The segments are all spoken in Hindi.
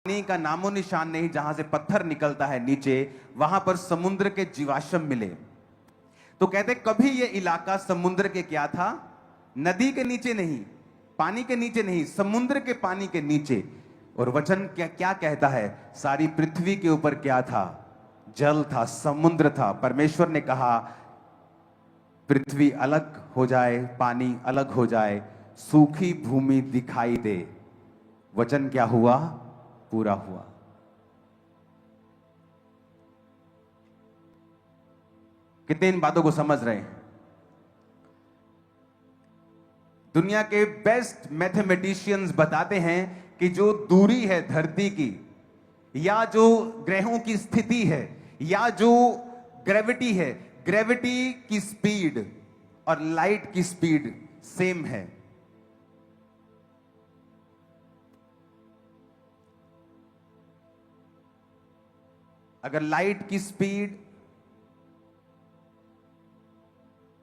पानी का नामो निशान नहीं, जहां से पत्थर निकलता है नीचे, वहां पर समुद्र के जीवाश्म मिले। तो कहते कभी ये इलाका समुद्र के क्या था, नदी के नीचे नहीं, पानी के नीचे नहीं, समुद्र के पानी के नीचे। और वचन क्या क्या कहता है, सारी पृथ्वी के ऊपर क्या था, जल था, समुद्र था। परमेश्वर ने कहा पृथ्वी अलग हो जाए, पानी अलग हो जाए, सूखी भूमि दिखाई दे। वचन क्या हुआ, पूरा हुआ। कितने इन बातों को समझ रहे हैं? दुनिया के बेस्ट मैथमेटिशियंस बताते हैं कि जो दूरी है धरती की, या जो ग्रहों की स्थिति है, या जो ग्रेविटी है, ग्रेविटी की स्पीड और लाइट की स्पीड सेम है। अगर लाइट की स्पीड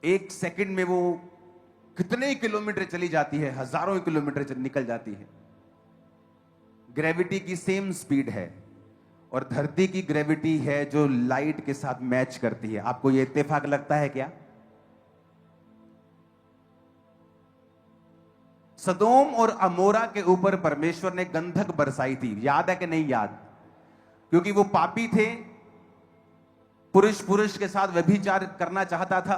1 सेकंड में वो कितने किलोमीटर चली जाती है, हजारों किलोमीटर निकल जाती है। ग्रेविटी की सेम स्पीड है, और धरती की ग्रेविटी है जो लाइट के साथ मैच करती है। आपको यह इत्तेफाक लगता है क्या? सदोम और अमोरा के ऊपर परमेश्वर ने गंधक बरसाई थी, याद है कि नहीं याद? क्योंकि वो पापी थे, पुरुष पुरुष के साथ व्यभिचार करना चाहता था,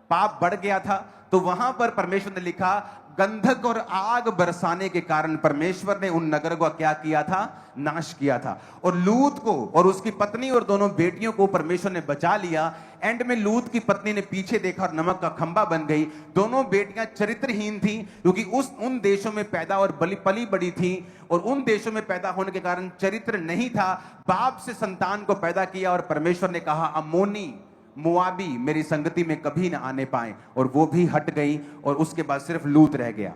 पाप बढ़ गया था। तो वहां पर परमेश्वर ने लिखा, गंधक और आग बरसाने के कारण परमेश्वर ने उन नगर को क्या किया था, नाश किया था। और लूत को और उसकी पत्नी और दोनों बेटियों को परमेश्वर ने बचा लिया। एंड में लूत की पत्नी ने पीछे देखा और नमक का खंबा बन गई। दोनों बेटियां चरित्रहीन थी, क्योंकि उन देशों में पैदा और पली बड़ी थी, और उन देशों में पैदा होने के कारण चरित्र नहीं था। बाप से संतान को पैदा किया, और परमेश्वर ने कहा अम्मोनी मोआबी मेरी संगति में कभी ना आने पाए, और वो भी हट गई, और उसके बाद सिर्फ लूत रह गया।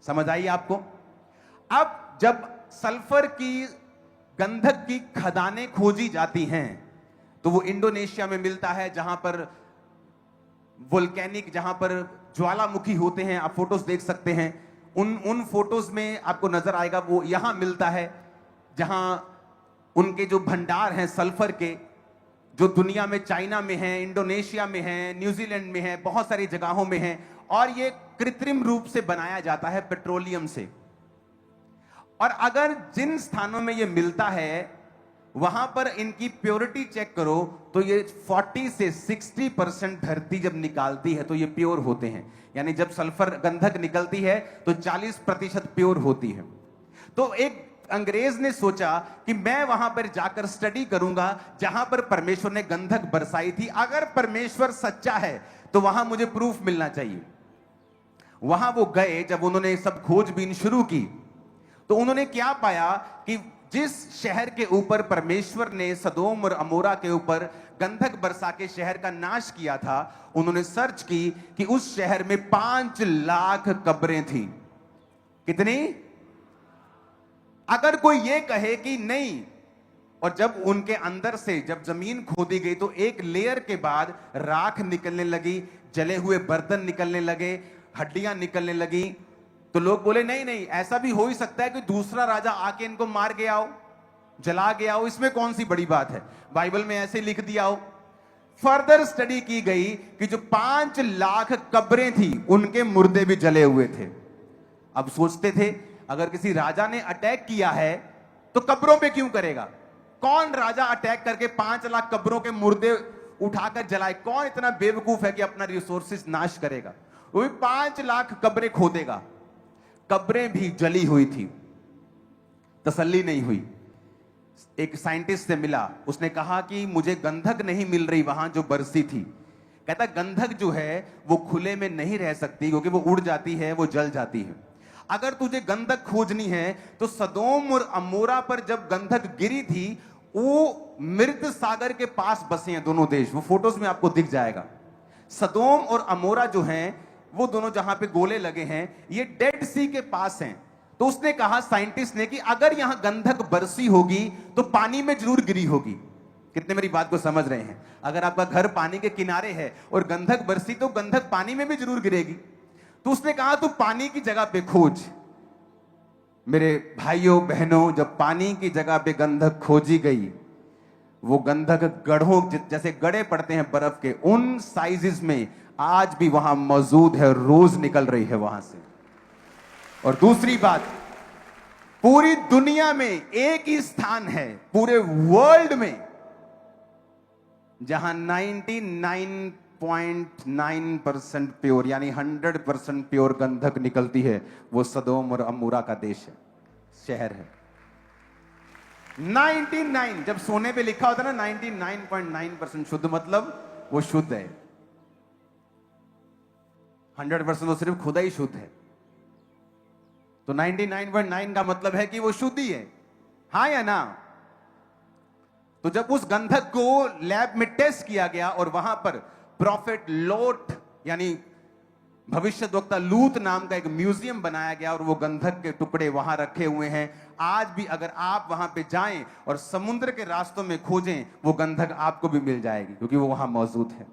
समझ आई आपको? अब जब सल्फर की, गंधक की खदानें खोजी जाती हैं, तो वो इंडोनेशिया में मिलता है, जहां पर वोल्केनिक, जहां पर ज्वालामुखी होते हैं। आप फोटोज देख सकते हैं, उन फोटोज में आपको नजर आएगा। वो यहां मिलता है जहां उनके जो भंडार हैं सल्फर के, जो दुनिया में चाइना में है, इंडोनेशिया में है, न्यूजीलैंड में है, बहुत सारी जगहों में है। और ये कृत्रिम रूप से बनाया जाता है पेट्रोलियम से। और अगर जिन स्थानों में ये मिलता है वहां पर इनकी प्योरिटी चेक करो, तो ये 40 से 60% धरती जब निकालती है तो ये प्योर होते हैं। यानी जब सल्फर गंधक निकलती है तो 40% प्योर होती है। तो एक अंग्रेज ने सोचा कि मैं वहां पर जाकर स्टडी करूंगा जहां पर परमेश्वर ने गंधक बरसाई थी। अगर परमेश्वर सच्चा है तो वहां मुझे प्रूफ मिलना चाहिए। वहां वो गए, जब उन्होंने सब खोजबीन शुरू की तो उन्होंने क्या पाया कि जिस शहर के ऊपर परमेश्वर ने सदोम और अमोरा के ऊपर गंधक बरसा के शहर का नाश किया था, उन्होंने सर्च की कि उस शहर में 5 लाख कब्रें थी। कितनी? अगर कोई ये कहे कि नहीं, और जब उनके अंदर से जब जमीन खोदी गई तो एक लेयर के बाद राख निकलने लगी, जले हुए बर्तन निकलने लगे, हड्डियां निकलने लगी। तो लोग बोले नहीं नहीं, ऐसा भी हो ही सकता है कि दूसरा राजा आके इनको मार गया हो, जला गया हो, इसमें कौन सी बड़ी बात है, बाइबल में ऐसे लिख दिया हो। फर्दर स्टडी की गई कि जो 5 लाख कब्रें थी उनके मुर्दे भी जले हुए थे। अब सोचते थे अगर किसी राजा ने अटैक किया है तो कब्रों पे क्यों करेगा? कौन राजा अटैक करके 5 लाख कब्रों के मुर्दे उठाकर जलाए? कौन इतना बेवकूफ है कि अपना रिसोर्सेज नाश करेगा? वो भी 5 लाख कब्रें खोदेगा। कब्रें भी जली हुई थी, तसल्ली नहीं हुई। एक साइंटिस्ट से मिला, उसने कहा कि मुझे गंधक नहीं मिल रही वहां जो बरसी थी। कहता गंधक जो है वो खुले में नहीं रह सकती, क्योंकि वो उड़ जाती है, वो जल जाती है। अगर तुझे गंधक खोजनी है तो सदोम और अमोरा पर जब गंधक गिरी थी, वो मृत सागर के पास बसे हैं दोनों देश। वो फोटोज में आपको दिख जाएगा। सदोम और अमोरा जो हैं वो दोनों जहां पे गोले लगे हैं, ये डेड सी के पास हैं। तो उसने कहा, साइंटिस्ट ने, कि अगर यहां गंधक बरसी होगी तो पानी में जरूर गिरी होगी। कितने मेरी बात को समझ रहे हैं? अगर आपका घर पानी के किनारे है और गंधक बरसी तो गंधक पानी में भी जरूर गिरेगी। तो उसने कहा तू पानी की जगह पे खोज, मेरे भाइयों बहनों, जब पानी की जगह पे गंधक खोजी गई, वो गंधक गढ़ों जैसे गड़े पड़ते हैं बर्फ के, उन साइजेस में आज भी वहां मौजूद है, रोज निकल रही है वहां से। और दूसरी बात, पूरी दुनिया में एक ही स्थान है पूरे वर्ल्ड में जहां 99.9% प्योर यानी 100% प्योर गंधक निकलती है। वो सदोम और अमूरा का देश है, शहर है। 99, जब सोने पे लिखा होता है ना 99.9% शुद्ध, मतलब वो शुद्ध है। 100% तो सिर्फ खुदा ही शुद्ध है। तो 99.9 का मतलब है कि वो शुद्ध ही है, हाँ या ना? तो जब उस गंधक को लैब में टेस्ट किया गया और वहां पर प्रॉफिट लोट यानी भविष्यद्वक्ता लूत नाम का एक म्यूजियम बनाया गया और वो गंधक के टुकड़े वहां रखे हुए हैं। आज भी अगर आप वहां पे जाएं और समुद्र के रास्तों में खोजें, वो गंधक आपको भी मिल जाएगी, क्योंकि वो वहां मौजूद है।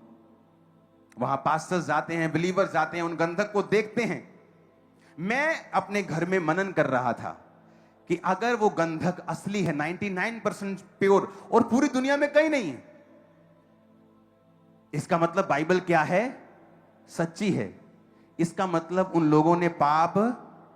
वहां पास्टर्स जाते हैं, बिलीवर्स जाते हैं, उन गंधक को देखते हैं। मैं अपने घर में मनन कर रहा था कि अगर वो गंधक असली है, 99% प्योर, और पूरी दुनिया में कहीं नहीं है, इसका मतलब बाइबल क्या है? सच्ची है। इसका मतलब उन लोगों ने पाप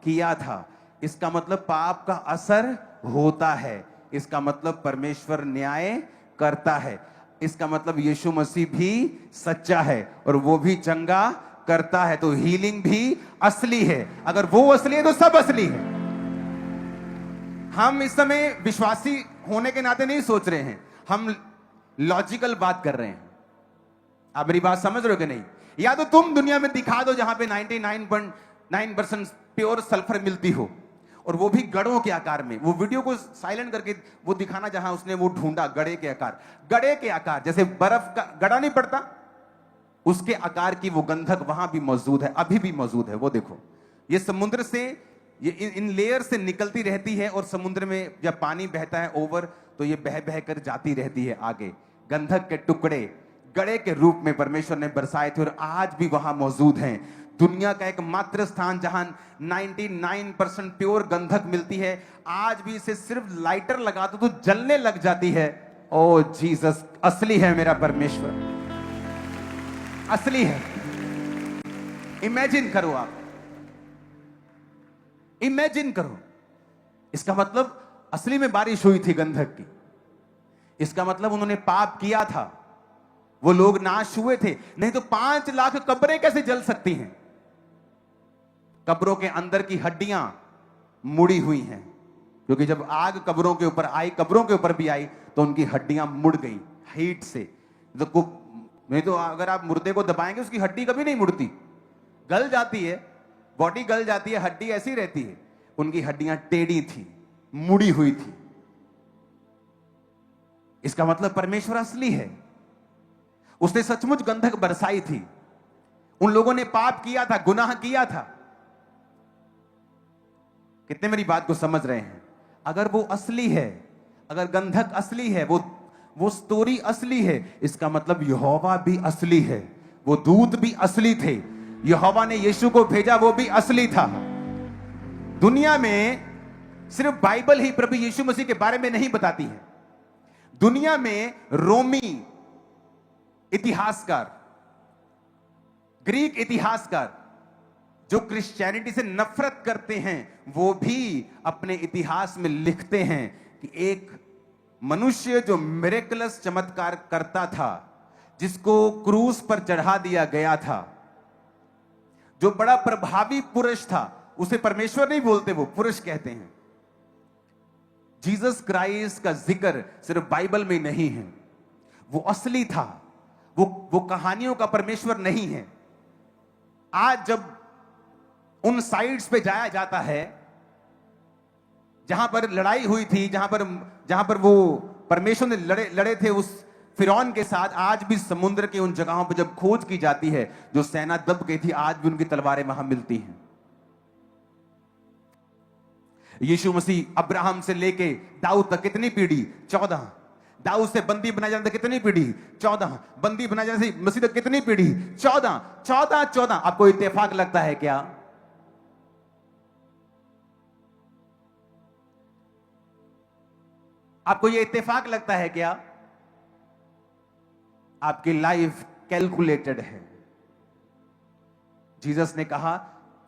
किया था। इसका मतलब पाप का असर होता है। इसका मतलब परमेश्वर न्याय करता है। इसका मतलब यीशु मसीह भी सच्चा है और वो भी चंगा करता है। तो हीलिंग भी असली है। अगर वो असली है तो सब असली है। हम इस समय विश्वासी होने के नाते नहीं सोच रहे हैं, हम लॉजिकल बात कर रहे हैं। आप मेरी बात समझ रहे हो कि नहीं? या तो तुम दुनिया में दिखा दो जहां पे 99.9% प्योर सल्फर मिलती हो, और वो भी गड़ों के आकार में। वो वीडियो को साइलेंट करके वो दिखाना जहां उसने वो ढूंढा, गड़े के आकार, गड़े के आकार, जैसे बर्फ का गड़ा नहीं पड़ता, उसके आकार की वो गंधक वहां भी मौजूद है, अभी भी मौजूद है। वो देखो, ये समुद्र से, ये इन लेयर से निकलती रहती है और समुद्र में जब पानी बहता है ओवर, तो ये बह बह कर जाती रहती है आगे। गंधक के टुकड़े गड़े के रूप में परमेश्वर ने बरसाए थे और आज भी वहां मौजूद हैं। दुनिया का एकमात्र स्थान जहां 99% प्योर गंधक मिलती है। आज भी इसे सिर्फ लाइटर लगा दो तो जलने लग जाती है। ओ जीसस, असली है मेरा परमेश्वर, असली है। इमेजिन करो, आप इमेजिन करो। इसका मतलब असली में बारिश हुई थी गंधक की। इसका मतलब उन्होंने पाप किया था, वो लोग नाश हुए थे। नहीं तो 5 लाख कब्रें कैसे जल सकती हैं? कब्रों के अंदर की हड्डियां मुड़ी हुई हैं, क्योंकि जब आग कब्रों के ऊपर आई, कब्रों के ऊपर भी आई, तो उनकी हड्डियां मुड़ गई हीट से। तो नहीं तो अगर आप मुर्दे को दबाएंगे, उसकी हड्डी कभी नहीं मुड़ती, गल जाती है, बॉडी गल जाती है, हड्डी ऐसी रहती है। उनकी हड्डियां टेढ़ी थी, मुड़ी हुई थी। इसका मतलब परमेश्वर असली है। उसने सचमुच गंधक बरसाई थी। उन लोगों ने पाप किया था, गुनाह किया था। कितने मेरी बात को समझ रहे हैं? अगर वो असली है, अगर गंधक असली है, वो स्टोरी असली है, इसका मतलब यहोवा भी असली है। वो दूत भी असली थे। यहोवा ने यीशु को भेजा, वो भी असली था। दुनिया में सिर्फ बाइबल ही प्रभु यीशु मसीह के बारे में नहीं बताती है। दुनिया में रोमी इतिहासकार, ग्रीक इतिहासकार जो क्रिश्चियनिटी से नफरत करते हैं, वो भी अपने इतिहास में लिखते हैं कि एक मनुष्य जो मिरेकलस चमत्कार करता था, जिसको क्रूस पर चढ़ा दिया गया था, जो बड़ा प्रभावी पुरुष था, उसे परमेश्वर नहीं बोलते, वो पुरुष कहते हैं। जीसस क्राइस्ट का जिक्र सिर्फ बाइबल में नहीं है। वो असली था। वो कहानियों का परमेश्वर नहीं है। आज जब उन साइट्स पे जाया जाता है जहां पर लड़ाई हुई थी, जहां पर वो परमेश्वर ने लड़े थे उस फिरौन के साथ, आज भी समुद्र के उन जगहों पर जब खोज की जाती है, जो सेना दब गई थी, आज भी उनकी तलवारें वहां मिलती हैं। यीशु मसीह अब्राहम से लेके दाऊद तक कितनी पीढ़ी? 14। दाऊद से बंदी बनाया जाता कितनी पीढ़ी? 14। बंदी बनाया जाता मसीह तक कितनी पीढ़ी? 14। आपको इत्तेफाक लगता है क्या? आपको यह इत्तेफाक लगता है क्या? आपकी लाइफ कैलकुलेटेड है। जीसस ने कहा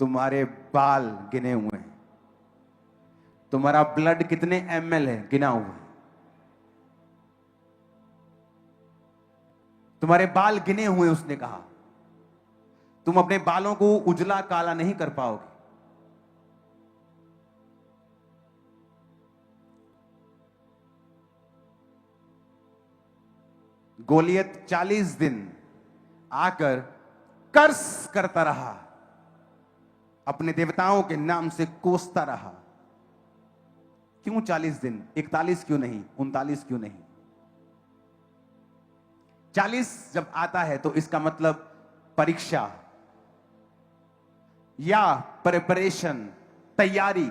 तुम्हारे बाल गिने हुए हैं, तुम्हारा ब्लड कितने ml है गिना हुआ है, तुम्हारे बाल गिने हुए। उसने कहा तुम अपने बालों को उजला काला नहीं कर पाओगे। गोलियत 40 दिन आकर कर्स करता रहा, अपने देवताओं के नाम से कोसता रहा। क्यों 40 दिन? 41 क्यों नहीं? 39 क्यों नहीं? 40 जब आता है तो इसका मतलब परीक्षा या प्रिपरेशन, तैयारी।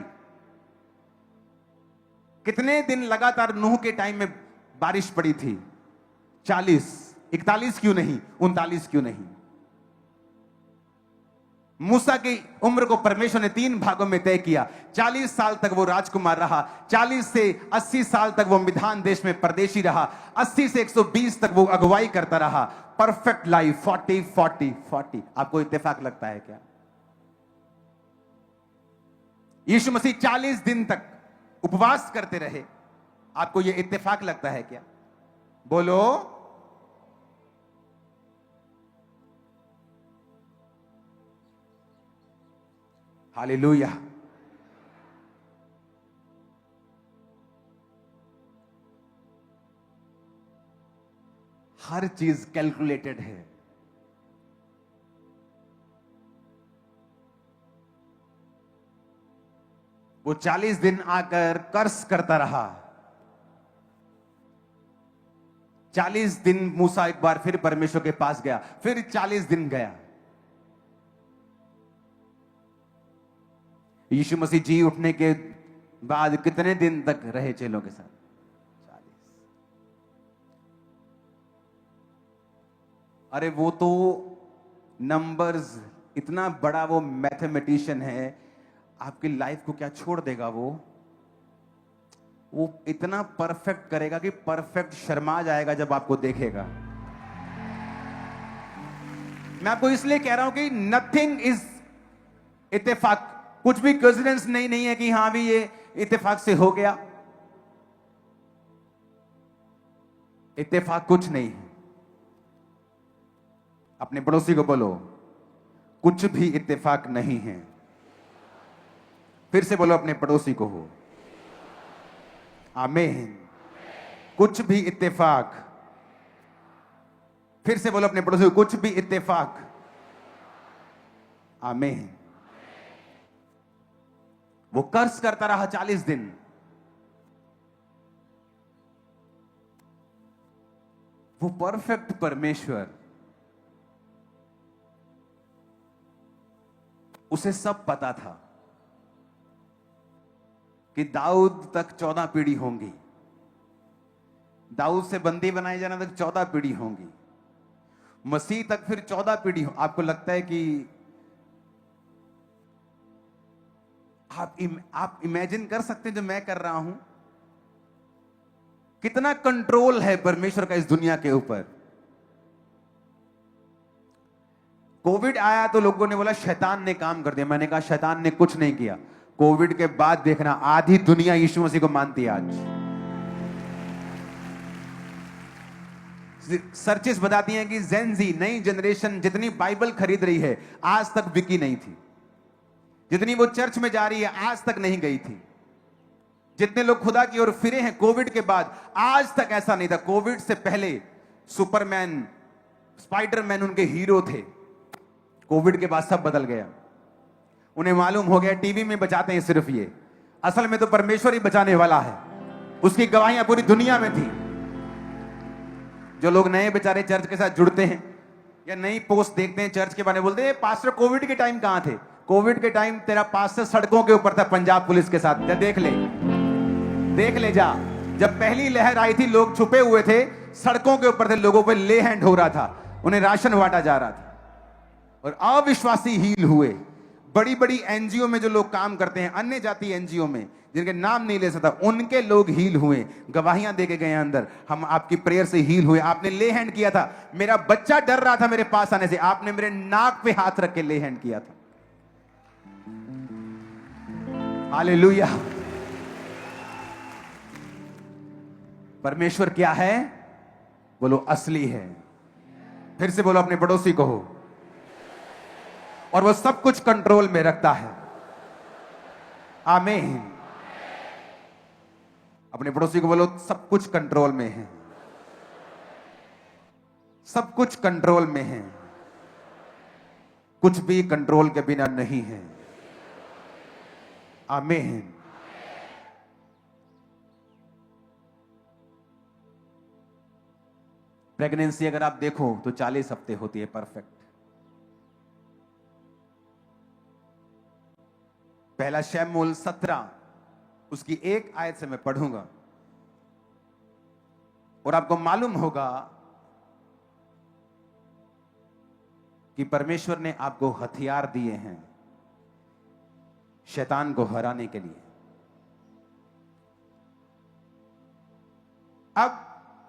कितने दिन लगातार नूह के टाइम में बारिश पड़ी थी? 40। 41 क्यों नहीं? 39 क्यों नहीं? मूसा की उम्र को परमेश्वर ने 3 भागों में तय किया। 40 साल तक वो राजकुमार रहा, 40 से 80 साल तक वो मिधान देश में परदेशी रहा, 80 से 120 तक वो अगुवाई करता रहा। Perfect life 40 40 40। आपको इत्तेफाक लगता है क्या? यीशु मसीह 40 दिन तक उपवास करते रहे, आपको यह इत्तेफाक लगता है क्या? बोलो। हालेलुया। हर चीज कैलकुलेटेड है। वो 40 दिन आकर कर्स करता रहा। 40 दिन मूसा एक बार फिर परमेश्वर के पास गया, फिर 40 दिन गया। यीशु मसीह जी उठने के बाद कितने दिन तक रहे चेलों के साथ? 40। अरे वो तो नंबर्स, इतना बड़ा वो मैथमेटिशियन है, आपकी लाइफ को क्या छोड़ देगा। वो इतना परफेक्ट करेगा कि परफेक्ट शर्मा जाएगा जब आपको देखेगा। मैं आपको इसलिए कह रहा हूं कि नथिंग इज इत्तेफाक। कुछ भी कोइंसिडेंस नहीं है कि हां भी ये इत्तेफाक से हो गया। इत्तेफाक कुछ नहीं है। अपने पड़ोसी को बोलो, कुछ भी इत्तेफाक नहीं है। फिर से बोलो अपने पड़ोसी को हो। आमीन। कुछ भी इत्तेफाक। फिर से बोलो अपने पड़ोसी को, कुछ भी इत्तेफाक। आमीन। वो कर्ज करता रहा 40 दिन। वो परफेक्ट परमेश्वर, उसे सब पता था कि दाऊद तक 14 पीढ़ी होंगी, दाऊद से बंदी बनाए जाने तक 14 पीढ़ी होंगी, मसीह तक फिर 14 पीढ़ी हो। आपको लगता है कि आप इमेजिन कर सकते हैं जो मैं कर रहा हूं? कितना कंट्रोल है परमेश्वर का इस दुनिया के ऊपर। कोविड आया तो लोगों ने बोला शैतान ने काम कर दिया। मैंने कहा शैतान ने कुछ नहीं किया। कोविड के बाद देखना, आधी दुनिया यीशु मसीह को मानती है। आज सर्चेस बताती हैं कि जेनजी, नई जनरेशन जितनी बाइबल खरीद रही है आज तक बिकी नहीं थी। जितनी वो चर्च में जा रही है आज तक नहीं गई थी। जितने लोग खुदा की ओर फिरे हैं कोविड के बाद, आज तक ऐसा नहीं था। कोविड से पहले सुपरमैन, स्पाइडरमैन उनके हीरो थे। कोविड के बाद सब बदल गया। उन्हें मालूम हो गया टीवी में बचाते हैं सिर्फ ये, असल में तो परमेश्वर ही बचाने वाला है। उसकी गवाहियां पूरी दुनिया में थी। जो लोग नए बेचारे चर्च के साथ जुड़ते हैं या नई पोस्ट देखते हैं चर्च के बारे में, बोलते हैं पास्टर कोविड के टाइम कहां थे? कोविड के टाइम तेरा पास्टर सड़कों के ऊपर था पंजाब पुलिस के साथ। देख ले जा। जब पहली लहर आई थी लोग छुपे हुए थे, सड़कों के ऊपर थे, लोगों पे ले हैंड हो रहा था, उन्हें राशन बांटा जा रहा था और अविश्वासी हील हुए। बड़ी बड़ी एनजीओ में जो लोग काम करते हैं, अन्य जाति एनजीओ में, जिनके नाम नहीं ले सकता, उनके लोग हील हुए, गवाहियां दे के गए अंदर, हम आपकी प्रेयर से हील हुए। आपने ले हैंड किया था, मेरा बच्चा डर रहा था मेरे पास आने से, आपने मेरे नाक पे हाथ रख के ले हैंड किया था। हालेलुया। परमेश्वर क्या है? बोलो असली है। फिर से बोलो अपने पड़ोसी को, और वो सब कुछ कंट्रोल में रखता है। आमीन। अपने पड़ोसी को बोलो सब कुछ कंट्रोल में है, सब कुछ कंट्रोल में है, कुछ भी कंट्रोल के बिना नहीं है। आमीन। प्रेगनेंसी अगर आप देखो तो 40 हफ्ते होती है, परफेक्ट। पहला शमूएल 17 उसकी एक आयत से मैं पढ़ूंगा और आपको मालूम होगा कि परमेश्वर ने आपको हथियार दिए हैं शैतान को हराने के लिए। अब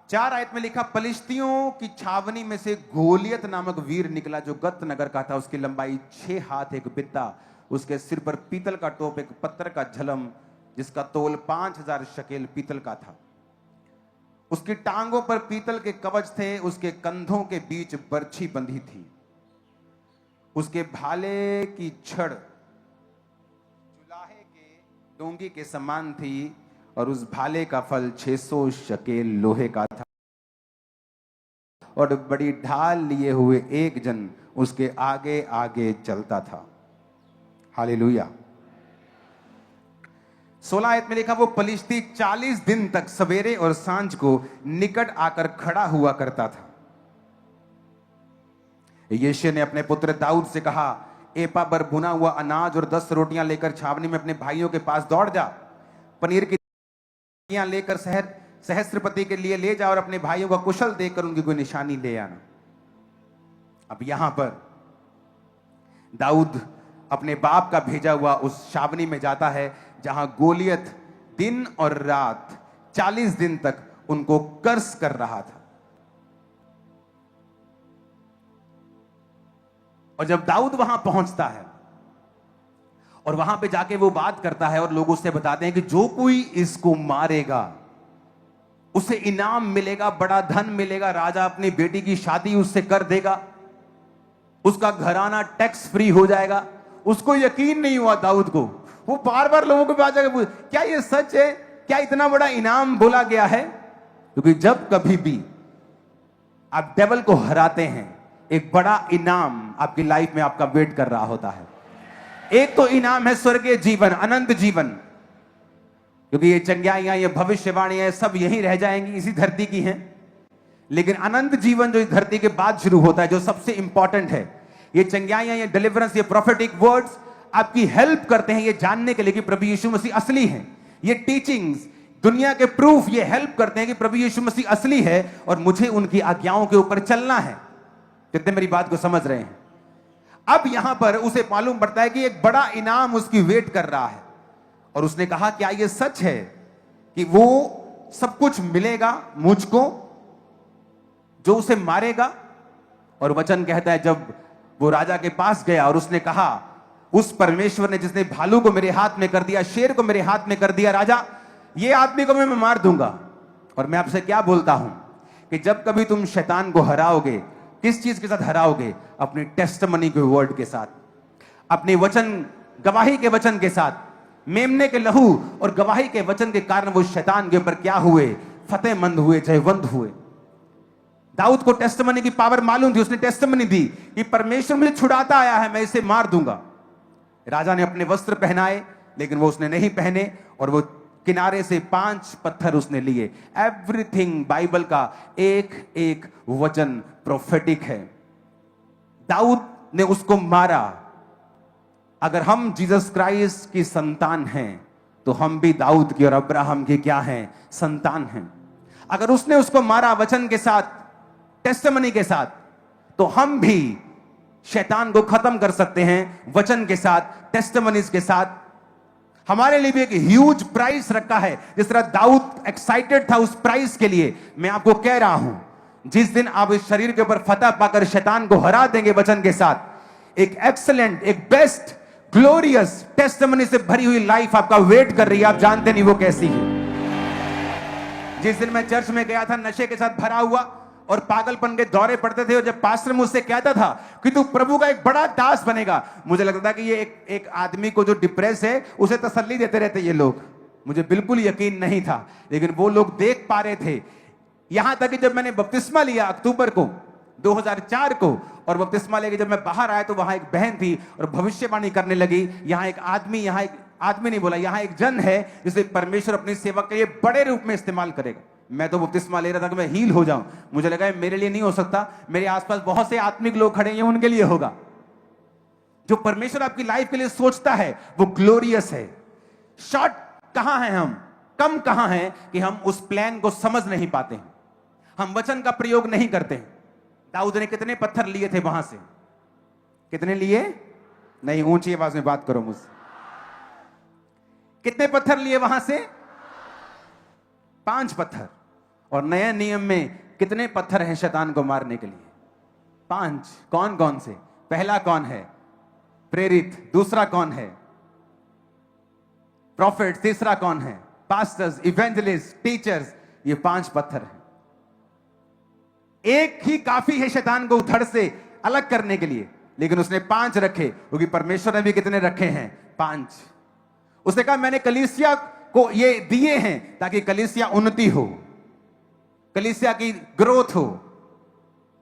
4 आयत में लिखा, पलिश्तियों की छावनी में से गोलियत नामक वीर निकला जो गत नगर का था। उसकी लंबाई 6 हाथ 1 बित्ता, उसके सिर पर पीतल का टोप, एक पत्थर का झलम जिसका तोल 5000 शकेल पीतल का था। उसकी टांगों पर पीतल के कवच थे, उसके कंधों के बीच बर्छी बंधी थी। उसके भाले की छड़ चुलाहे के डोंगी के समान थी और उस भाले का फल 600 शकेल लोहे का था। और बड़ी ढाल लिए हुए एक जन उसके आगे आगे चलता था। हालेलुया। 16 आयत में लिखा, वो पलिश्ती 40 दिन तक सवेरे और सांझ को निकट आकर खड़ा हुआ करता था। यिशै ने अपने पुत्र दाऊद से कहा, एपा भर भुना हुआ अनाज और 10 रोटियां लेकर छावनी में अपने भाइयों के पास दौड़ जा। पनीर की रोटियां लेकर सहस्त्रपति के लिए ले जा और अपने भाइयों का कुशल देखकर उनकी कोई निशानी ले आना। अब यहां पर दाऊद अपने बाप का भेजा हुआ उस छावनी में जाता है जहां गोलियत दिन और रात 40 दिन तक उनको कर्स कर रहा था। और जब दाऊद वहां पहुंचता है और वहां पे जाके वो बात करता है और लोग उससे बताते हैं कि जो कोई इसको मारेगा उसे इनाम मिलेगा, बड़ा धन मिलेगा, राजा अपनी बेटी की शादी उससे कर देगा, उसका घराना टैक्स फ्री हो जाएगा। उसको यकीन नहीं हुआ दाऊद को, वो बार बार लोगों के पास जाकर पूछ, क्या ये सच है? क्या इतना बड़ा इनाम बोला गया है? क्योंकि जब कभी भी आप डेविल को हराते हैं, एक बड़ा इनाम आपकी लाइफ में आपका वेट कर रहा होता है। एक तो इनाम है स्वर्गीय जीवन, अनंत जीवन, क्योंकि ये चंगाइयां, ये भविष्यवाणियां सब यहीं रह जाएंगी, इसी धरती की हैं। लेकिन अनंत जीवन जो इस धरती के बाद शुरू होता है, जो सबसे इंपॉर्टेंट है, ये चंगाइयां, ये डिलीवरेंस, ये प्रोफेटिक वर्ड्स आपकी हेल्प करते हैं ये जानने के लिए कि प्रभु यीशु मसीह असली है। ये टीचिंग्स, दुनिया के प्रूफ, ये हेल्प करते हैं कि प्रभु यीशु मसीह असली है और मुझे उनकी आज्ञाओं के ऊपर चलना है। कितने मेरी बात को समझ रहे हैं? अब यहां पर उसे मालूम पड़ता है कि एक बड़ा इनाम उसकी वेट कर रहा है। और उसने कहा, क्या यह सच है कि वो सब कुछ मिलेगा मुझको जो उसे मारेगा? और वचन कहता है, जब वो राजा के पास गया और उसने कहा, उस परमेश्वर ने जिसने भालू को मेरे हाथ में कर दिया, शेर को मेरे हाथ में कर दिया, राजा ये आदमी को मैं मार दूंगा। और मैं आपसे क्या बोलता हूं कि जब कभी तुम शैतान को हराओगे, किस चीज के साथ हराओगे? अपनी टेस्टिमनी के वर्ड के साथ, अपने वचन, गवाही के वचन के साथ। मेमने के लहू और गवाही के वचन के कारण वो शैतान के ऊपर क्या हुए? फतेहमंद हुए, जयवंत हुए। दाऊद को टेस्टिमनी की पावर मालूम थी, उसने टेस्टिमनी दी कि परमेश्वर मुझे छुड़ाता आया है, मैं इसे मार दूंगा। राजा ने अपने वस्त्र पहनाए, लेकिन वो उसने नहीं पहने, और वो किनारे से 5 पत्थर उसने लिए। एवरीथिंग बाइबल का एक एक वचन प्रोफेटिक है। दाऊद ने उसको मारा। अगर हम जीसस क्राइस्ट की संतान हैं तो हम भी दाऊद की और अब्राहम की क्या हैं? संतान हैं। अगर उसने उसको मारा वचन के साथ, टेस्टिमनी के साथ, तो हम भी शैतान को खत्म कर सकते हैं वचन के साथ, टेस्टिमनीज के साथ। हमारे लिए भी एक ह्यूज प्राइस रखा है। जिस तरह दाऊद एक्साइटेड था उस प्राइस के लिए, मैं आपको कह रहा हूं, जिस दिन आप इस शरीर के ऊपर फतह पाकर शैतान को हरा देंगे वचन के साथ, एक एक्सलेंट, एक बेस्ट, ग्लोरियस टेस्टिमनी से भरी हुई लाइफ आपका वेट कर रही है। आप जानते नहीं वो कैसी है। जिस दिन मैं चर्च में गया था नशे के साथ भरा हुआ और पागलपन के दौरे पड़ते थे, और जब पास्टर मुझसे कहता था कि तू प्रभु का एक बड़ा दास बनेगा, मुझे लगता था कि ये एक आदमी को जो डिप्रेस है उसे तसल्ली देते रहते ये लोग। मुझे बिल्कुल यकीन नहीं था, लेकिन वो लोग देख पा रहे थे। यहां तक कि जब मैंने बपतिस्मा लिया अक्टूबर को 2004 को, और बपतिस्मा लेके जब मैं बाहर आया तो वहां एक बहन थी और भविष्यवाणी करने लगी, यहाँ एक आदमी नहीं बोला, यहाँ एक जन है जिसे परमेश्वर अपनी सेवा के लिए बड़े रूप में इस्तेमाल करेगा। मैं तो बपतिस्मा ले रहा था कि मैं हील हो जाऊं। मुझे लगा मेरे लिए नहीं हो सकता, मेरे आसपास बहुत से आत्मिक लोग खड़े हैं, उनके लिए होगा। जो परमेश्वर आपकी लाइफ के लिए सोचता है वो ग्लोरियस है। शॉर्ट कहां हैं हम, कम कहां हैं कि हम उस प्लान को समझ नहीं पाते हैं, हम वचन का प्रयोग नहीं करते हैं। दाऊद ने कितने पत्थर लिए थे वहां से? कितने लिए? नहीं, ऊंची आवाज में बात करो मुझसे। कितने पत्थर लिए वहां से? 5 पत्थर। और नए नियम में कितने पत्थर हैं शैतान को मारने के लिए? 5। कौन कौन से? पहला कौन है? प्रेरित। दूसरा कौन है? प्रॉफिट। तीसरा कौन है? Pastors, evangelist, teachers. ये 5 पत्थर हैं। एक ही काफी है शैतान को धड़ से अलग करने के लिए, लेकिन उसने 5 रखे, क्योंकि परमेश्वर ने भी कितने रखे हैं? 5। उसने कहा मैंने कलीसिया को ये दिए हैं ताकि कलीसिया उन्नति हो, कलीसिया की ग्रोथ हो।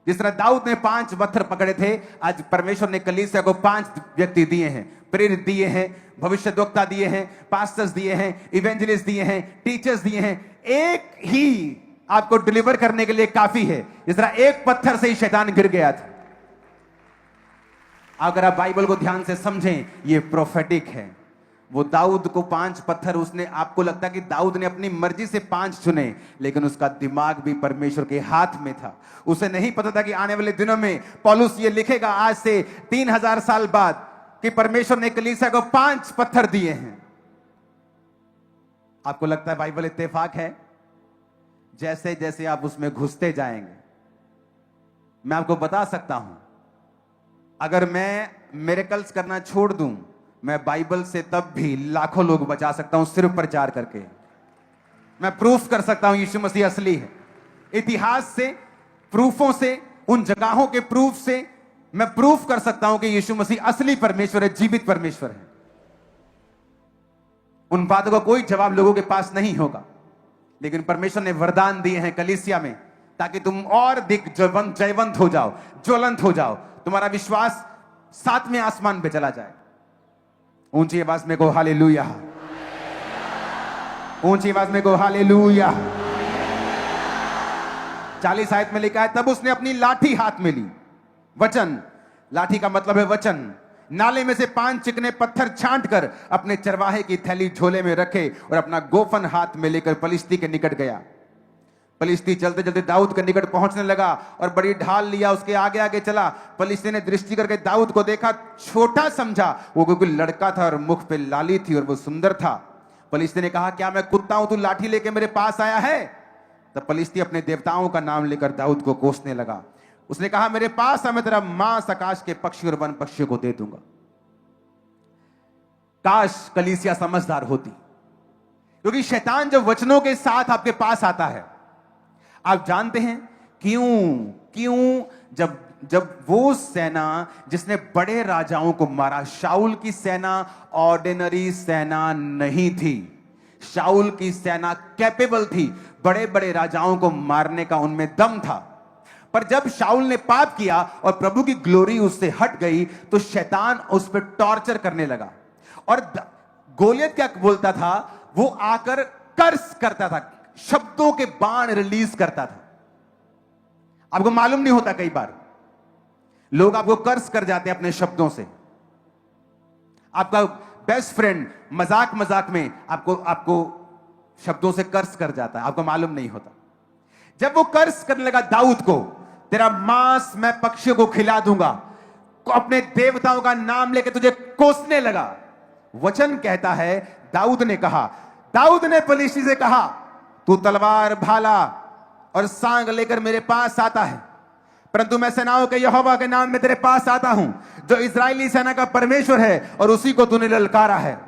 जिस तरह दाऊद ने 5 पत्थर पकड़े थे, आज परमेश्वर ने कलीसिया को 5 व्यक्ति दिए हैं। प्रेरित दिए हैं, भविष्यद्वक्ता दिए हैं, पास्टर्स दिए हैं, इवेंजलिस्ट दिए हैं, टीचर्स दिए हैं। एक ही आपको डिलीवर करने के लिए काफी है। जिस तरह एक पत्थर से ही शैतान गिर गया था। अगर आप बाइबल को ध्यान से समझें, ये प्रोफेटिक है। वो दाऊद को 5 पत्थर, उसने, आपको लगता कि दाऊद ने अपनी मर्जी से 5 चुने, लेकिन उसका दिमाग भी परमेश्वर के हाथ में था। उसे नहीं पता था कि आने वाले दिनों में पौलुस ये लिखेगा आज से 3000 साल बाद कि परमेश्वर ने कलीसिया को 5 पत्थर दिए हैं। आपको लगता है बाइबल इत्तेफाक है? जैसे जैसे आप उसमें घुसते जाएंगे, मैं आपको बता सकता हूं, अगर मैं मिरेकल्स करना छोड़ दूं, मैं बाइबल से तब भी लाखों लोग बचा सकता हूं सिर्फ प्रचार करके। मैं प्रूफ कर सकता हूं यीशु मसीह असली है। इतिहास से, प्रूफों से, उन जगहों के प्रूफ से मैं प्रूफ कर सकता हूं कि यीशु मसीह असली परमेश्वर है, जीवित परमेश्वर है। उन बातों का कोई जवाब लोगों के पास नहीं होगा, लेकिन परमेश्वर ने वरदान दिए हैं कलीसिया में, ताकि तुम और जयवंत हो जाओ, ज्वलंत हो जाओ, तुम्हारा विश्वास 7वें आसमान पे चला जाए। ऊंची आवाज में को हालेलुया, ऊंची आवाज में को हालेलुया। 40 आयत में लिखा है, तब उसने अपनी लाठी हाथ में ली। वचन, लाठी का मतलब है वचन। नाले में से 5 चिकने पत्थर छांट कर अपने चरवाहे की थैली झोले में रखे और अपना गोफन हाथ में लेकर पलिश्ती के निकट गया। पलिश्ती चलते चलते दाऊद के निकट पहुंचने लगा और बड़ी ढाल लिया, उसके आगे आगे चला। पलिश्ती ने दृष्टि करके दाऊद को देखा, छोटा समझा वो, क्योंकि लड़का था और मुख पे लाली थी और वो सुंदर था। पलिश्ती ने कहा, क्या मैं कुत्ता हूं, तू लाठी लेके मेरे पास आया है? तब पलिश्ती अपने देवताओं का नाम लेकर दाऊद को कोसने लगा। उसने कहा, मेरे पास आ, मैं तेरा मांस आकाश के पक्षी और वन पक्षियों को दे दूंगा। काश कलीसिया समझदार होती, क्योंकि शैतान जब वचनों के साथ आपके पास आता है, आप जानते हैं क्यों? जब वो सेना जिसने बड़े राजाओं को मारा, शाऊल की सेना ऑर्डिनरी सेना नहीं थी। शाऊल की सेना कैपेबल थी, बड़े बड़े राजाओं को मारने का उनमें दम था। पर जब शाऊल ने पाप किया और प्रभु की ग्लोरी उससे हट गई, तो शैतान उस पर टॉर्चर करने लगा। और गोलियत क्या बोलता था? वो आकर कर्स करता था, शब्दों के बाण रिलीज करता था। आपको मालूम नहीं होता, कई बार लोग आपको कर्स कर जाते हैं अपने शब्दों से। आपका बेस्ट फ्रेंड मजाक मजाक में आपको शब्दों से कर्स कर जाता है, आपको मालूम नहीं होता। जब वो कर्स करने लगा दाऊद को, तेरा मांस मैं पक्षियों को खिला दूंगा, अपने देवताओं का नाम लेके तुझे कोसने लगा। वचन कहता है दाऊद ने कहा, दाऊद ने पलिश्ती से कहा, तू तलवार, भाला और सांग लेकर मेरे पास आता है, परंतु मैं सेनाओं के यहोवा के नाम में तेरे पास आता हूं, जो इस्राएली सेना का परमेश्वर है, और उसी को तूने ललकारा है।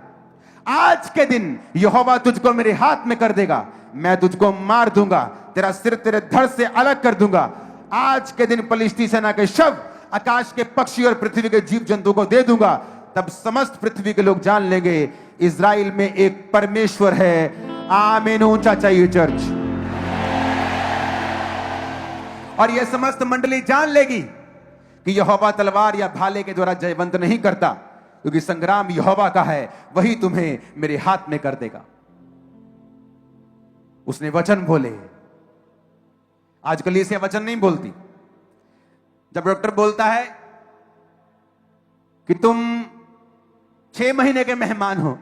आज के दिन यहोवा तुझको मेरे हाथ में कर देगा, मैं तुझको मार दूंगा, तेरा सिर तेरे धड़ से अलग कर दूंगा। आज के दिन पलिश्ती सेना के शव आकाश के पक्षी और पृथ्वी के जीव जंतु को दे दूंगा, तब समस्त पृथ्वी के लोग जान लेंगे इस्राएल में एक परमेश्वर है। आमीन। ऊंचा चाहिए चर्च। और यह समस्त मंडली जान लेगी कि यहोवा तलवार या भाले के द्वारा जयवंत नहीं करता, क्योंकि संग्राम यहोवा का है, वही तुम्हें मेरे हाथ में कर देगा। उसने वचन बोले। आजकल इसे वचन नहीं बोलती। जब डॉक्टर बोलता है कि तुम 6 महीने के मेहमान हो,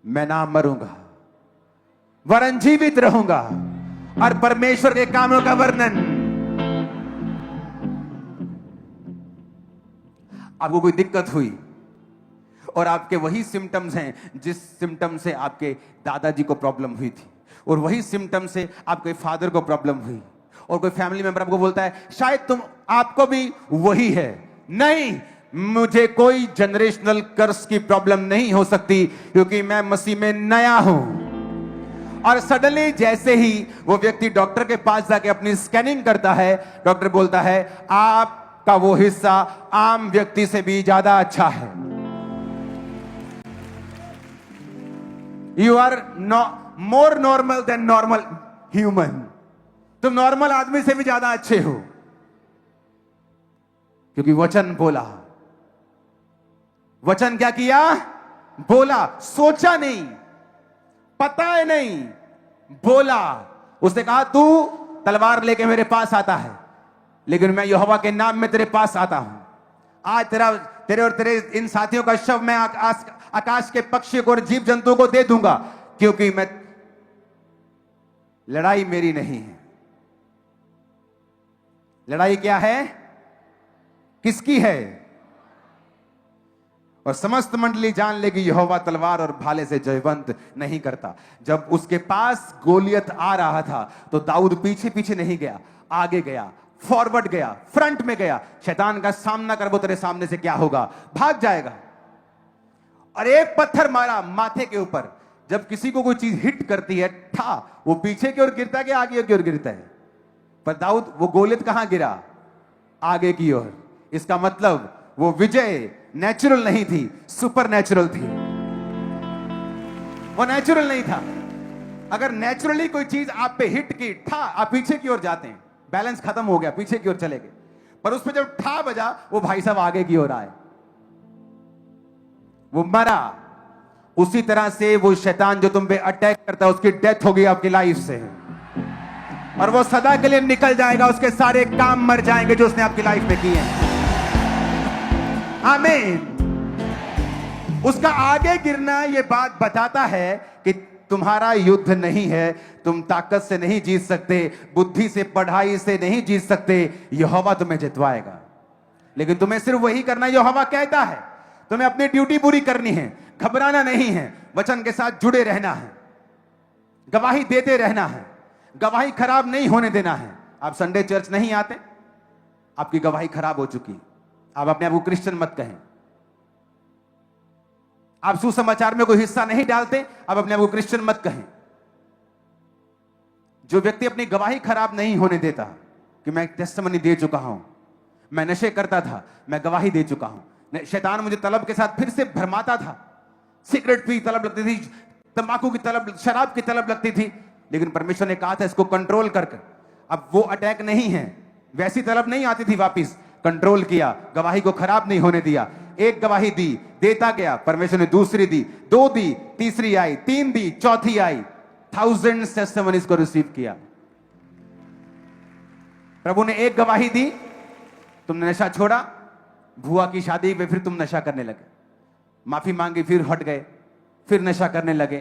मैं ना मरूंगा वरन जीवित रहूंगा और परमेश्वर के कामों का वर्णन। आपको कोई दिक्कत हुई और आपके वही सिम्टम्स हैं जिस सिम्टम से आपके दादाजी को प्रॉब्लम हुई थी, और वही सिम्टम से आपके फादर को प्रॉब्लम हुई, और कोई फैमिली मेंबर आपको बोलता है शायद आपको भी वही है। नहीं, मुझे कोई जनरेशनल कर्स की प्रॉब्लम नहीं हो सकती, क्योंकि मैं मसीह में नया हूं। और सडनली जैसे ही वो व्यक्ति डॉक्टर के पास जाके अपनी स्कैनिंग करता है, डॉक्टर बोलता है आपका वो हिस्सा आम व्यक्ति से भी ज्यादा अच्छा है। You are more normal than normal human. तुम नॉर्मल आदमी से भी ज्यादा अच्छे हो, क्योंकि वचन बोला। वचन क्या किया? बोला। सोचा नहीं, पता है नहीं, बोला। उसने कहा तू तलवार लेके मेरे पास आता है, लेकिन मैं यहोवा के नाम में तेरे पास आता हूं। आज तेरे और तेरे इन साथियों का शव मैं आकाश के पक्षी को और जीव जंतु को दे दूंगा, क्योंकि मैं लड़ाई मेरी नहीं है। लड़ाई क्या है? किसकी है? और समस्त मंडली जान लेगी यहोवा तलवार और भाले से जयवंत नहीं करता। जब उसके पास गोलियत आ रहा था तो दाऊद पीछे पीछे नहीं गया, आगे गया, फॉरवर्ड गया, फ्रंट में गया। शैतान का सामना कर, वो तेरे सामने से क्या होगा? भाग जाएगा। और एक पत्थर मारा माथे के ऊपर। जब किसी को कोई चीज हिट करती है, ठा, वो पीछे की ओर गिरता है कि आगे की ओर गिरता है? पर दाऊद वो गोलियत कहां गिरा? आगे की ओर। इसका मतलब वो विजय नेचुरल नहीं थी, सुपर नेचुरल थी। वो नेचुरल नहीं था। अगर नेचुरली कोई चीज आप पे हिट की, ठा, आप पीछे की ओर जाते हैं, बैलेंस खत्म हो गया, पीछे की ओर चले गए। पर उसमें जब ठा बजा, वो भाई साहब आगे की ओर आए, वो मरा। उसी तरह से वो शैतान जो तुम पे अटैक करता है, उसकी डेथ होगी आपकी लाइफ से, और वो सदा के लिए निकल जाएगा। उसके सारे काम मर जाएंगे जो उसने आपकी लाइफ में किए हैं। आमीन। उसका आगे गिरना यह बात बताता है कि तुम्हारा युद्ध नहीं है, तुम ताकत से नहीं जीत सकते, बुद्धि से, पढ़ाई से नहीं जीत सकते। यहोवा तुम्हें जितवाएगा, लेकिन तुम्हें सिर्फ वही करना यहोवा कहता है। तुम्हें अपनी ड्यूटी पूरी करनी है, घबराना नहीं है, वचन के साथ जुड़े रहना है, गवाही देते रहना है, गवाही खराब नहीं होने देना है। आप संडे चर्च नहीं आते, आपकी गवाही खराब हो चुकी। आप अपने आप को क्रिश्चियन मत कहें। आप सुसमाचार में कोई हिस्सा नहीं डालते, आप अपने आप को क्रिश्चियन मत कहें। जो व्यक्ति अपनी गवाही खराब नहीं होने देता कि मैं टेस्टिमनी दे चुका हूं, मैं नशे करता था, मैं गवाही दे चुका हूं, शैतान मुझे तलब के साथ फिर से भरमाता था, सिगरेट की तलब लगती थी, तंबाकू की तलब, शराब की तलब लगती थी, लेकिन परमेश्वर ने कहा था इसको कंट्रोल करके। अब वो अटैक नहीं है, वैसी तलब नहीं आती थी वापिस। कंट्रोल किया, गवाही को खराब नहीं होने दिया। एक गवाही दी, देता गया, परमेश्वर ने दूसरी दी, 2 दी, तीसरी आई, 3 दी, चौथी आई। 1000 टेस्टिमनीज को रिसीव किया। प्रभु ने एक गवाही दी, तुमने नशा छोड़ा, भुआ की शादी पे फिर तुम नशा करने लगे, माफी मांगी, फिर हट गए, फिर नशा करने लगे।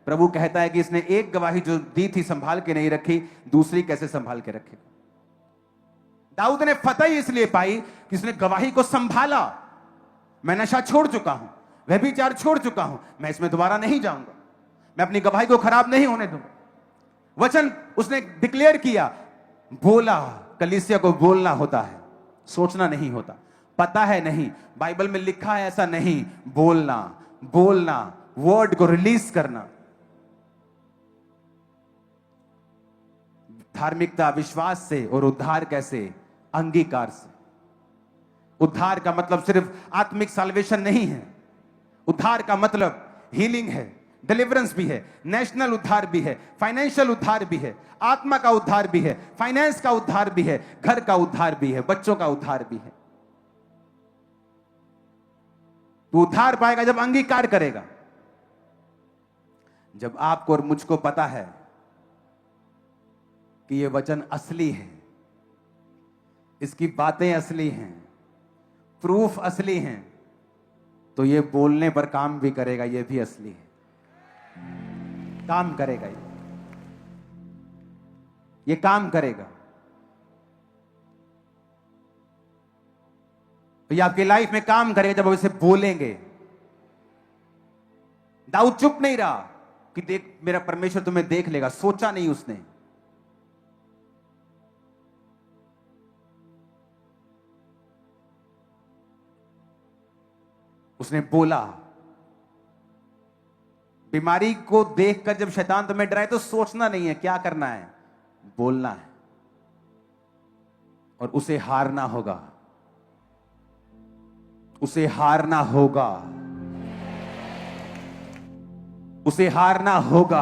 प्रभु कहता है कि इसने एक गवाही जो दी थी संभाल के नहीं रखी, दूसरी कैसे संभाल के रखे? दाऊद ने फतह इसलिए पाई कि उसने गवाही को संभाला। मैं नशा छोड़ चुका हूं, व्यभिचार छोड़ चुका हूं, मैं इसमें दोबारा नहीं जाऊंगा, मैं अपनी गवाही को खराब नहीं होने दूंगा। वचन उसने डिक्लेयर किया, बोला। कलीसिया को बोलना होता है, सोचना नहीं होता। पता है नहीं, बाइबल में लिखा है ऐसा नहीं, बोलना, बोलना, वर्ड को रिलीज करना। धार्मिकता विश्वास से और उद्धार कैसे? अंगीकार से। उद्धार का मतलब सिर्फ आत्मिक साल्वेशन नहीं है, उद्धार का मतलब हीलिंग है, डिलीवरेंस भी है, नेशनल उद्धार भी है, फाइनेंशियल उद्धार भी है, आत्मा का उद्धार भी है, फाइनेंस का उद्धार भी है, घर का उद्धार भी है, बच्चों का उद्धार भी है। तो उद्धार पाएगा जब अंगीकार करेगा, जब आपको और मुझको पता है कि ये वचन असली है, इसकी बातें असली हैं, प्रूफ असली हैं, तो ये बोलने पर काम भी करेगा। ये भी असली है, काम करेगा, ये काम करेगा। तो ये आपकी लाइफ में काम करेगा जब आप इसे बोलेंगे। दाऊद चुप नहीं रहा कि देख मेरा परमेश्वर तुम्हें देख लेगा, सोचा नहीं उसने। उसने बोला। बीमारी को देखकर जब शैतान तुम्हें डराए तो सोचना नहीं है, क्या करना है? बोलना है, और उसे हारना होगा, उसे हारना होगा, उसे हारना होगा।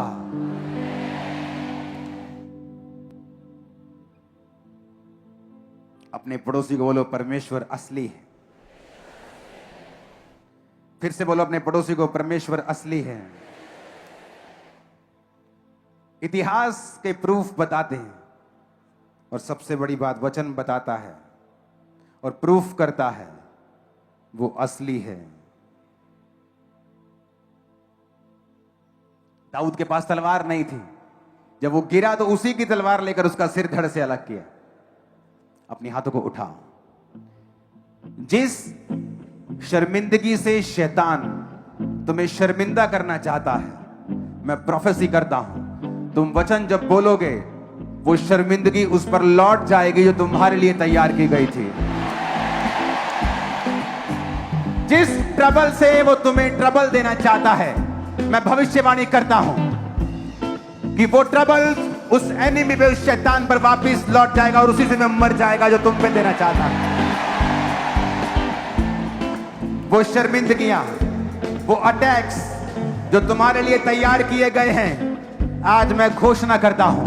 अपने पड़ोसी को बोलो, परमेश्वर असली है। फिर से बोलो अपने पड़ोसी को, परमेश्वर असली है। इतिहास के प्रूफ बताते हैं, और सबसे बड़ी बात वचन बताता है और प्रूफ करता है, वो असली है। दाऊद के पास तलवार नहीं थी, जब वो गिरा तो उसी की तलवार लेकर उसका सिर धड़ से अलग किया। अपने हाथों को उठा। जिस शर्मिंदगी से शैतान तुम्हें शर्मिंदा करना चाहता है, मैं प्रोफेसी करता हूं, तुम वचन जब बोलोगे वो शर्मिंदगी उस पर लौट जाएगी जो तुम्हारे लिए तैयार की गई थी। जिस ट्रबल से वो तुम्हें ट्रबल देना चाहता है, मैं भविष्यवाणी करता हूं कि वो ट्रबल उस एनिमी पे, उस शैतान पर वापस लौट जाएगा और उसी से मैं मर जाएगा जो तुम पे देना चाहता है। वो शर्मिंदगियां, वो अटैक्स जो तुम्हारे लिए तैयार किए गए हैं, आज मैं घोषणा करता हूं,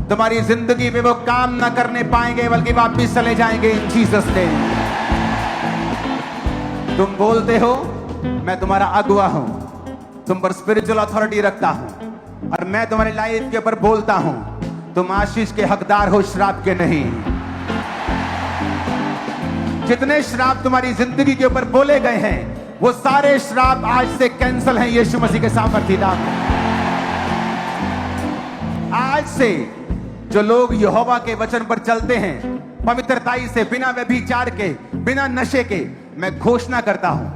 तुम्हारी जिंदगी में वो काम ना करने पाएंगे, बल्कि वापस चले जाएंगे इन जीसस नेम। तुम बोलते हो मैं तुम्हारा अगुआ हूं, तुम पर स्पिरिचुअल अथॉरिटी रखता हूं, और मैं तुम्हारी लाइफ के ऊपर बोलता हूं, तुम आशीष के हकदार हो, श्राप के नहीं। जितने श्राप तुम्हारी जिंदगी के ऊपर बोले गए हैं, वो सारे श्राप आज से कैंसिल हैं यीशु मसीह के सामर्थ्य नाम में। आज से जो लोग यहोवा के वचन पर चलते हैं, पवित्रताई से, बिना व्यभिचार के, बिना नशे के, मैं घोषणा करता हूं,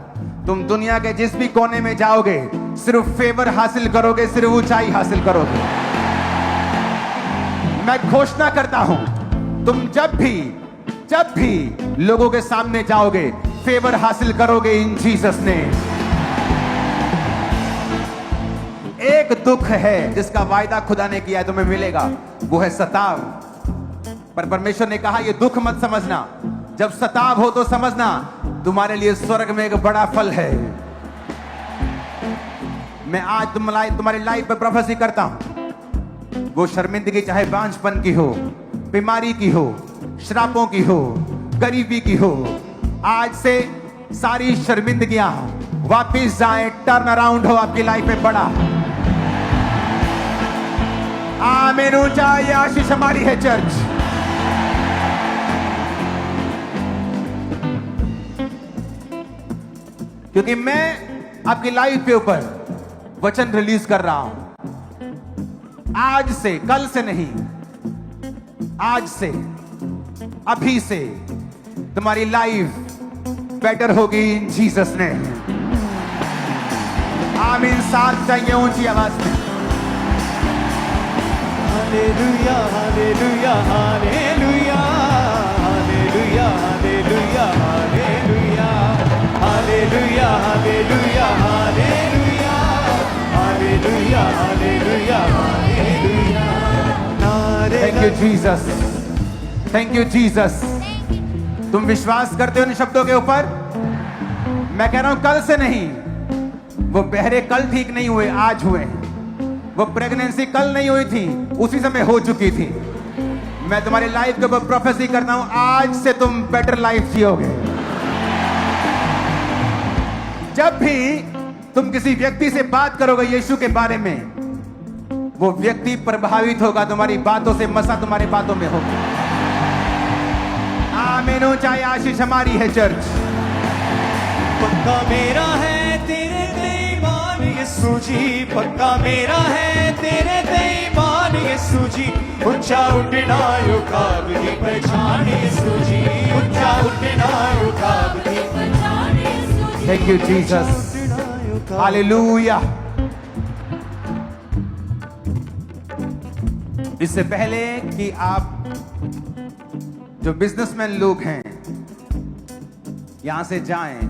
तुम दुनिया के जिस भी कोने में जाओगे सिर्फ फेवर हासिल करोगे, सिर्फ ऊंचाई हासिल करोगे। मैं घोषणा करता हूं, तुम जब भी लोगों के सामने जाओगे फेवर हासिल करोगे इन जीसस ने। एक दुख है जिसका वायदा खुदा ने किया है तुम्हें मिलेगा, वो है सताव। पर परमेश्वर ने कहा ये दुख मत समझना, जब सताव हो तो समझना तुम्हारे लिए स्वर्ग में एक बड़ा फल है। मैं आज तुम्हारी लाइफ पे प्रोफेसी करता हूं, वो शर्मिंदगी चाहे बांझपन की हो, बीमारी की हो, श्रापों की हो, गरीबी की हो, आज से सारी शर्मिंदगियां वापिस जाए, टर्न अराउंड हो आपकी लाइफ में बड़ा। आमीन। ऊंचा ये आशीष हमारी है चर्च। क्योंकि मैं आपकी लाइफ के ऊपर वचन रिलीज कर रहा हूं। आज से, कल से नहीं, आज से, अभी से तुम्हारी लाइफ बेटर होगी इन जीसस ने। आमीन। साथ चाहिए ऊंची आवाज में। Hallelujah hallelujah hallelujah hallelujah hallelujah hallelujah hallelujah hallelujah hallelujah hallelujah hallelujah hallelujah. Thank you Jesus, thank you Jesus. तुम विश्वास करते हो इन शब्दों के ऊपर? मैं कह रहा हूं कल से नहीं, वो बहरे कल ठीक नहीं हुए, आज हुए। वो प्रेगनेंसी कल नहीं हुई थी, उसी समय हो चुकी थी। मैं तुम्हारी लाइफ के ऊपर प्रोफेसी करता हूं, आज से तुम बेटर लाइफ जियोगे। जब भी तुम किसी व्यक्ति से बात करोगे यीशु के बारे में, वो व्यक्ति प्रभावित होगा तुम्हारी बातों से, मसा तुम्हारी बातों में होगी। आमीन। चाहे आशीष हमारी है चर्च। पक्का मेरा है तेरे बेईमान यीशु जी, पक्का मेरा है तेरे बेईमान यीशु जी। ऊंचा उठना युकाब की पहचान यीशु जी, ऊंचा उठना युकाब की पहचान Yeshu ji. Thank you Jesus, hallelujah. इससे पहले कि आप जो बिजनेसमैन लोग हैं यहां से जाएं,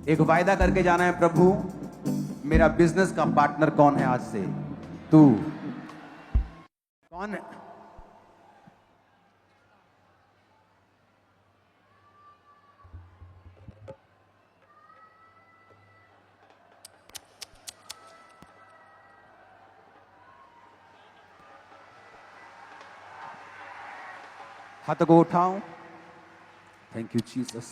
एक वायदा करके जाना है, प्रभु मेरा बिजनेस का पार्टनर कौन है आज से? तू कौन है? हाथों को उठाओ। Thank you Jesus.